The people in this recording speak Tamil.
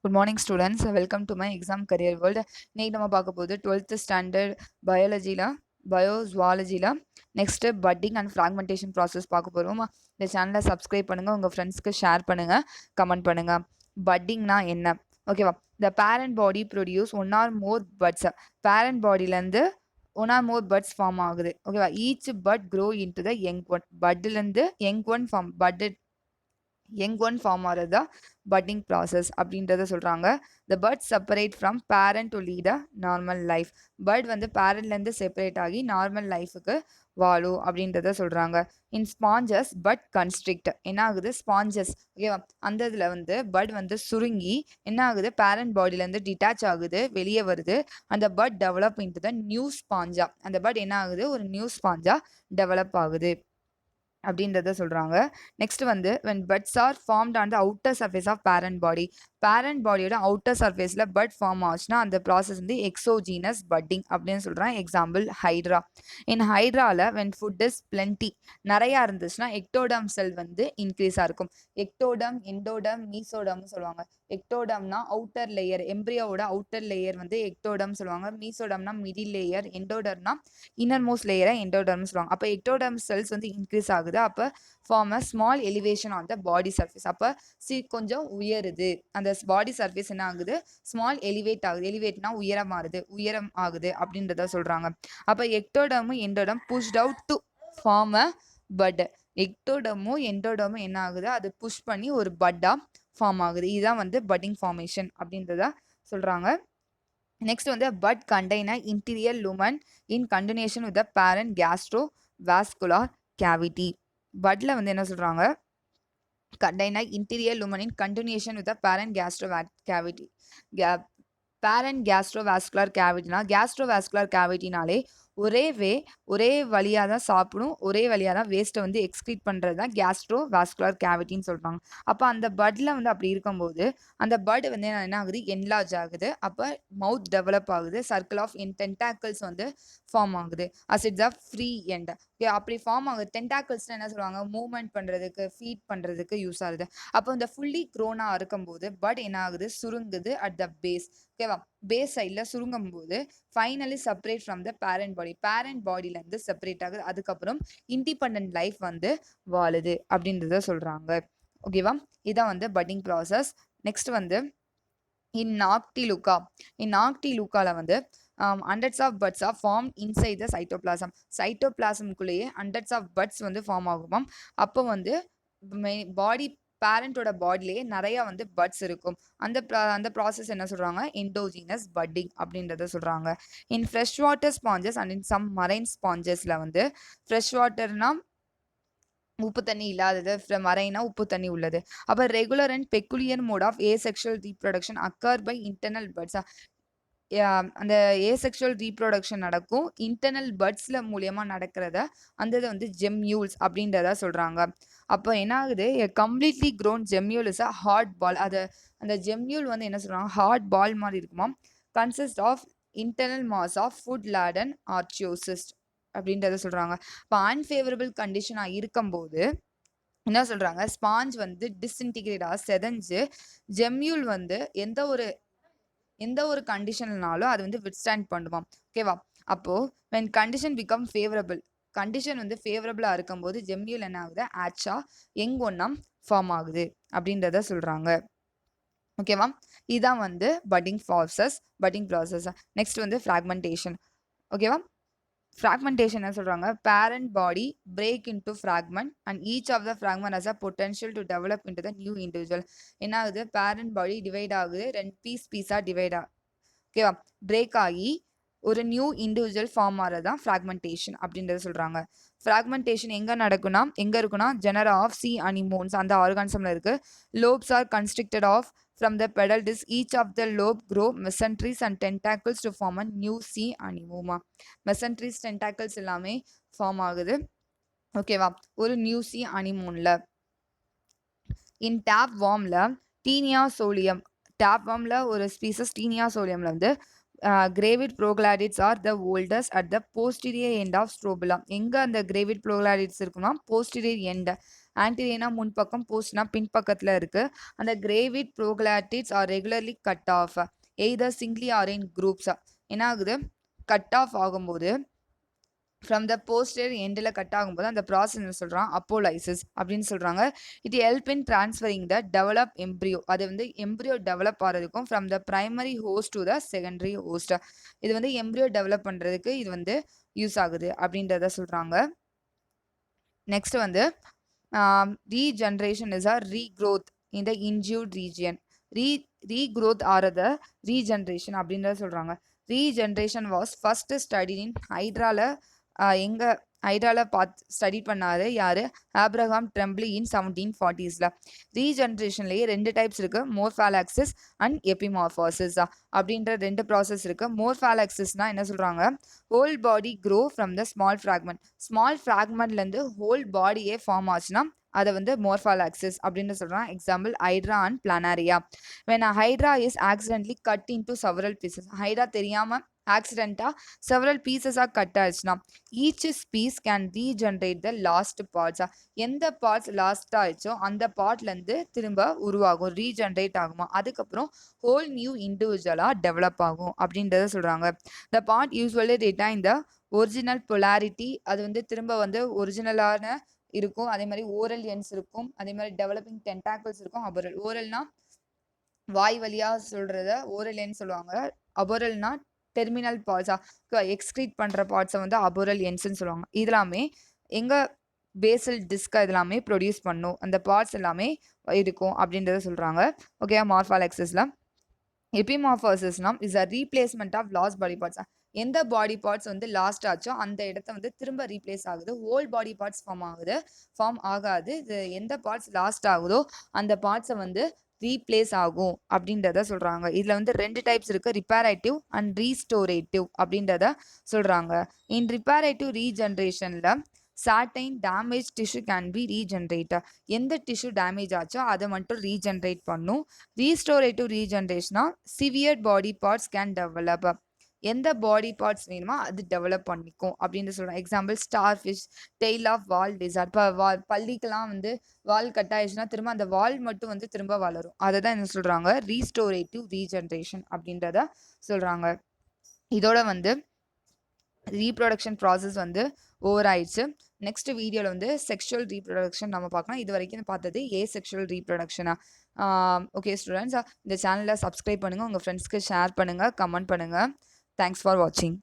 Good morning, students. Welcome to my exam career world. இன்னைக்கு நம்ம பார்க்க போகுது 12th ஸ்டாண்டர்ட் பயாலஜியில் பயோஸ்வாலஜியில் next budding and fragmentation process பார்க்க போகிறோம். இந்த சேனலை சப்ஸ்கிரைப் பண்ணுங்கள், உங்கள் ஃப்ரெண்ட்ஸ்க்கு ஷேர் பண்ணுங்கள், கமெண்ட் பண்ணுங்கள். பட்டிங்னா என்ன? ஓகேவா? The parent body produce one or more buds. Parent பாடியிலேருந்து one or more buds form ஆகுது. ஓகேவா? Each bud grow into the young one. பட்டிலேருந்து young one form young one form ஆகிறது தான் பட்டிங் ப்ராசஸ் அப்படின்றத சொல்கிறாங்க. The bud separate from parent to lead a normal life. Bud வந்து பேரண்ட்லேருந்து செப்பரேட் ஆகி நார்மல் லைஃபுக்கு வாழும் அப்படின்றத சொல்கிறாங்க. இன் ஸ்பாஞ்சஸ் பட் கன்ஸ்ட்ரிக்ட் என்ன ஆகுது? ஸ்பாஞ்சஸ் ஓகேவா? அந்த இதில் வந்து பட் வந்து சுருங்கி என்ன ஆகுது? பேரண்ட் பாடியிலேருந்து டிட்டாச் ஆகுது, வெளியே வருது. அந்த bud develop into the new ஸ்பாஞ்சா. அந்த பட் என்ன ஆகுது? ஒரு நியூ ஸ்பாஞ்சா டெவலப் ஆகுது அப்படின்றத சொல்கிறாங்க. நெக்ஸ்ட் வந்து when buds are formed on the outer surface of parent body. Parent பாடியோட அவுட்டர் சர்ஃபேஸில் பட் ஃபார்ம் ஆச்சுன்னா அந்த ப்ராசஸ் வந்து எக்ஸோஜீனஸ் பட்டிங் அப்படின்னு சொல்கிறாங்க. Example hydra. இன் ஹைட்ராவில் வென் ஃபுட் இஸ் பிளென்டி நிறையா இருந்துச்சுன்னா எக்டோடம் செல் வந்து இன்க்ரீஸாக இருக்கும். எக்டோடம், எண்டோடம், மீசோடம்னு சொல்லுவாங்க. எக்டோடம்னா அவுட்டர் லேயர், எம்ப்ரியோட அவுட்டர் லேயர் வந்து எக்டோடம் சொல்லுவாங்க. மீசோடம்னா மிடில் லேயர், எண்டோடர்னா இன்னர் மோஸ்ட் லேயரை எண்டோடர்ம்னு சொல்லுவாங்க. அப்போ எக்டோடர்ம் செல்ஸ் வந்து இன்க்ரீஸ் ஆகுது. அப்போ form a small elevation on the body surface. அப்போ கொஞ்சம் உயருது. அந்த பாடி சர்ஃபேஸ் என்ன ஆகுது? ஸ்மால் எலிவேட் ஆகுது. எலிவேட்னா உயரம் ஆகுது அப்படின்றத சொல்கிறாங்க. அப்போ எக்டோடர்மும் endoderm pushed out to form a bud. எக்டோடமும் எண்டோடமும் என்ன ஆகுது? அது புஷ் பண்ணி ஒரு பட்டாக ஃபார்ம் ஆகுது. இதுதான் வந்து பட்டிங் ஃபார்மேஷன் அப்படின்றத சொல்கிறாங்க. நெக்ஸ்ட் வந்து bud contain interior lumen in continuation with the parent gastrovascular cavity. பட்ல வந்து என்ன சொல்றாங்க? Contain interior lumen in continuation with the parent cavity. Parent gastrovascular கேவிட்டினா கேஸ்ட்ரோவாஸ்குலர் கேவிட்டினாலே ஒரே வழியாக தான் சாப்பிடும், ஒரே வழியாக தான் வேஸ்ட்டை வந்து எக்ஸ்க்ரீட் பண்ணுறது தான் கேஸ்ட்ரோவாஸ்குலர் கேவிட்டின்னு சொல்கிறாங்க. அப்போ அந்த பட்டில் வந்து அப்படி இருக்கும்போது அந்த பட் வந்து என்ன ஆகுது? என்லார்ஜ் ஆகுது. அப்போ மவுத் டெவலப் ஆகுது. சர்க்கிள் ஆஃப் டென்டாக்கிள்ஸ் வந்து ஃபார்ம் ஆகுது. As it's a free end. Okay, அப்படி ஃபார்ம் ஆகுது. டென்டாக்கிள்ஸ்னால் என்ன சொல்லுவாங்க? மூவ்மெண்ட் பண்ணுறதுக்கு, ஃபீட் பண்ணுறதுக்கு யூஸ் ஆகுது. அப்போ இந்த ஃபுல்லி க்ரோனாக இருக்கும்போது பட் என்ன ஆகுது? சுருங்குது அட் த பேஸ். ஓகேவா? பேஸ் சைடில் சுருங்கும் போது finally separate from the parent body. Parent பாடியிலேருந்து செப்பரேட் ஆகுது. அதுக்கப்புறம் இண்டிபெண்ட் லைஃப் வந்து வாழுது அப்படின்றத சொல்கிறாங்க. ஓகேவா? இதான் வந்து பட்டிங் ப்ராசஸ். நெக்ஸ்ட் வந்து இன் நாக்டிலுக்காவில் வந்து hundreds of buds are form inside the cytoplasm. சைட்டோபிளாசம்குள்ளேயே ஹண்ட்ரட்ஸ் ஆஃப் பட்ஸ் வந்து ஃபார்ம் ஆகுமாம். அப்போ வந்து பாடி பேரண்டோட பாடியிலேயே நிறைய வந்து பட்ஸ் இருக்கும். அந்த ப்ராசஸ் என்ன சொல்கிறாங்க? எண்டோஜீனஸ் பட்டிங் அப்படின்றத சொல்கிறாங்க. In fresh water sponges and in some marine ஸ்பாஞ்சஸில் வந்து ஃப்ரெஷ் வாட்டர்னா உப்பு தண்ணி இல்லாதது, மரைனா உப்பு தண்ணி உள்ளது. அப்போ regular and peculiar mode of asexual reproduction occur by internal buds. அந்த ஏசெக்ஷுவல் ரீப்ரொடக்ஷன் நடக்கும் இன்டர்னல் பட்ஸில் மூலியமாக நடக்கிறத அந்த இதை வந்து ஜெம்யூல்ஸ் அப்படின்றத சொல்கிறாங்க. அப்போ என்ன ஆகுது? Completely grown gemmule is a hard ball. அந்த ஜெம்யூல் வந்து என்ன சொல்கிறாங்க? ஹார்ட் பால் மாதிரி இருக்குமா. Consist of internal mass of food laden archaeocyte அப்படின்றத சொல்கிறாங்க. இப்போ அன்ஃபேவரபிள் கண்டிஷனாக இருக்கும்போது என்ன சொல்கிறாங்க? ஸ்பாஞ்ச் வந்து டிஸ்இன்டிகிரேட்டாக செதஞ்சு ஜெம்யூல் வந்து எந்த ஒரு கண்டிஷன்னாலும் அது வந்து வித்ஸ்டாண்ட் பண்ணுவான். ஓகேவா? அப்போது when condition become favourable, condition வந்து ஃபேவரபிளாக இருக்கும்போது ஜெம்யூல் என்ன ஆகுது? ஆச்சா யங் ஒன்னாம் ஃபார்ம் ஆகுது அப்படின்றத சொல்கிறாங்க. ஓகேவா? இதுதான் வந்து பட்டிங் ப்ராசஸ். நெக்ஸ்ட் வந்து ஃப்ராக்மெண்டேஷன். ஓகேவா? fragmentation என்ன சொல்றாங்க? parent body break into fragment and each of the fragment has a potential to develop into the new individual. என்ன ஆகுது? parent body divide ஆகுது, ரெண்டு பீஸா டிவைட் ஓகேவா? பிரேக் ஆகி ஒரு நியூ இண்டிவிஜுவல் ஃபார்ம் ஆகிறது தான் ஃப்ராக்மெண்டேஷன் அப்படின்றத சொல்கிறாங்க. ஃப்ராக்மெண்டேஷன் எங்கே இருக்குன்னா ஜெனரா ஆஃப் சி அனிமோன்ஸ் அந்த ஆர்கானிசமில் இருக்குது. Lobes are constricted off from the pedal disc. Each of the lobe grow mesenteries and tentacles to form a new sea anemoma. mesenteries tentacles எல்லாமே ஃபார்ம் ஆகுது. ஓகேவா? ஒரு நியூ சி அனிமோனில். இன் டேப் வார்மில் டீனியா சோலியம், டேப் வார்மில் ஒரு ஸ்பீசஸ் டீனியா சோலியமில் வந்து gravid proglottids are the oldest at the posterior end of strobila. எங்கே அந்த கிரேவிட் ப்ரோக்ளாடிட்ஸ் இருக்குன்னா போஸ்டீரியர் எண்ட் ஆன்டீரியர்னா முன்பக்கம், போஸ்ட்னா பின்பக்கத்துல இருக்கு. அந்த gravid proglottids are regularly cut off either singly or in groups. என்ன ஆகுது? கட் ஆஃப் ஆகும்போது ஃப்ரம் த போஸ்டர் எண்டில் கட் ஆகும்போது அந்த ப்ராசஸ் என்ன சொல்கிறான்? அப்போலைசிஸ் அப்படின்னு சொல்கிறாங்க. It help in transferring the develop embryo. அது வந்து எம்ப்ரியோ டெவலப் ஆகிறதுக்கும் from the primary host to the secondary host. இது வந்து எம்ப்ரியோ டெவலப் பண்ணுறதுக்கு இது வந்து யூஸ் ஆகுது அப்படின்றத சொல்கிறாங்க. நெக்ஸ்ட் வந்து regeneration is a regrowth in the injured region. Regrowth or the regeneration அப்படின்றத சொல்கிறாங்க. Regeneration was first study in ஹைட்ரால. எங்க ஹைட்ரால ஸ்டடி பண்ணாரு யாரு? ஆப்ரஹாம் ட்ரெம்ப்லி இன் 1740s. ரீஜென்ரேஷன்லேயே 2 டைப்ஸ் இருக்கு, மோர்ஃபாலாக்சிஸ் அண்ட் எபிமார்பாசிஸ் அப்படின்ற 2 ப்ராசஸ் இருக்கு. மோர்ஃபாலாக்சிஸ்னா என்ன சொல்றாங்க? Whole body grow from the small fragment. Small ஃப்ராக்மெண்ட்லேருந்து ஹோல் பாடியே ஃபார்ம் ஆச்சுன்னா அதை வந்து மோர்ஃபாலாக்சிஸ் அப்படின்னு சொல்றாங்க. Example hydra and planaria. when a hydra is accidentally cut into several pieces. Hydra தெரியாம ஆக்சிடென்ட்டா செவரல் பீசஸாக கட் ஆயிடுச்சுன்னா each piece can regenerate the lost பார்ட்ஸா. எந்த பார்ட்ஸ் லாஸ்ட் ஆயிடுச்சோ அந்த பார்ட்லேருந்து திரும்ப உருவாகும், ரீஜென்ரேட் ஆகுமா. அதுக்கப்புறம் ஹோல் நியூ இண்டிவிஜுவலாக டெவலப் ஆகும் அப்படின்றத சொல்கிறாங்க. The part usually retain the original polarity. அது வந்து திரும்ப வந்து ஒரிஜினலான இருக்கும். அதே மாதிரி ஓரல் எண்ட்ஸ் இருக்கும். அதே மாதிரி டெவலப்பிங் டென்டாக்கிள்ஸ் இருக்கும். அபரல் ஓரல்னா வாய் வழியாக சொல்கிறத ஓரல் சொல்லுவாங்க. அபோரல்னா டெர்மினல் பார்ட்ஸா எக்ஸ்க்ரீட் பண்ணுற பார்ட்ஸை வந்து அபோரல் என்ஸ்ன்னு சொல்லுவாங்க. இதெல்லாமே எங்கள் பேசல் டிஸ்க் இதெல்லாமே ப்ரொடியூஸ் பண்ணும், அந்த பார்ட்ஸ் எல்லாமே இருக்கும் அப்படின்றத சொல்கிறாங்க. ஓகே, மார்ஃபாலெக்சிஸில் எபிமார்பாசிஸ்னா is a replacement of lost body parts. எந்த பாடி பார்ட்ஸ் வந்து லாஸ்ட் ஆச்சோ அந்த இடத்த வந்து திரும்ப ரீப்ளேஸ் ஆகுது. ஹோல் பாடி பார்ட்ஸ் ஃபார்ம் ஆகாது. இது எந்த பார்ட்ஸ் லாஸ்ட் ஆகுதோ அந்த பார்ட்ஸை வந்து ரீப்ளேஸ் ஆகும் அப்படின்றத சொல்கிறாங்க. இதில் வந்து 2 டைப்ஸ் இருக்குது, ரிப்பேரேட்டிவ் அண்ட் ரீஸ்டோரேட்டிவ் அப்படின்றத சொல்கிறாங்க. இன் ரிப்பேரேட்டிவ் ரீஜென்ரேஷனில் certain damage tissue can be regenerate. எந்த டிஷ்யூ டேமேஜ் ஆச்சோ அதை மட்டும் ரீஜென்ரேட் பண்ணும். ரீஸ்டோரேட்டிவ் ரீஜென்ரேஷனா severe body parts can develop. எந்த பாடி பார்ட்ஸ் வேணுமோ அது டெவலப் பண்ணிக்கும் அப்படின்னு சொல்கிறோம். Example starfish, tail of wall lizard. இப்போ பள்ளிக்கெல்லாம் வந்து வால் கட் ஆயிடுச்சுன்னா திரும்ப அந்த வால் மட்டும் வந்து திரும்ப வளரும். அதை தான் என்ன சொல்கிறாங்க? ரீஸ்டோரேட்டிவ் ரீஜென்ரேஷன் அப்படின்றத சொல்கிறாங்க. இதோட வந்து ரீப்ரொடக்ஷன் ப்ராசஸ் வந்து ஓவர் ஆயிடுச்சு. நெக்ஸ்ட் வீடியோவில் வந்து செக்ஷுவல் ரீப்ரொடக்ஷன் நம்ம பார்க்கலாம். இது வரைக்கும் பார்த்தது செக்ஷுவல் ரீப்ரொடக்ஷனா. ஓகே ஸ்டூடெண்ட்ஸ், இந்த சேனலை சப்ஸ்கிரைப் பண்ணுங்கள், உங்கள் ஃப்ரெண்ட்ஸ்க்கு ஷேர் பண்ணுங்கள், கமெண்ட் பண்ணுங்கள். தேங்க்ஸ் ஃபார் வாட்சிங்.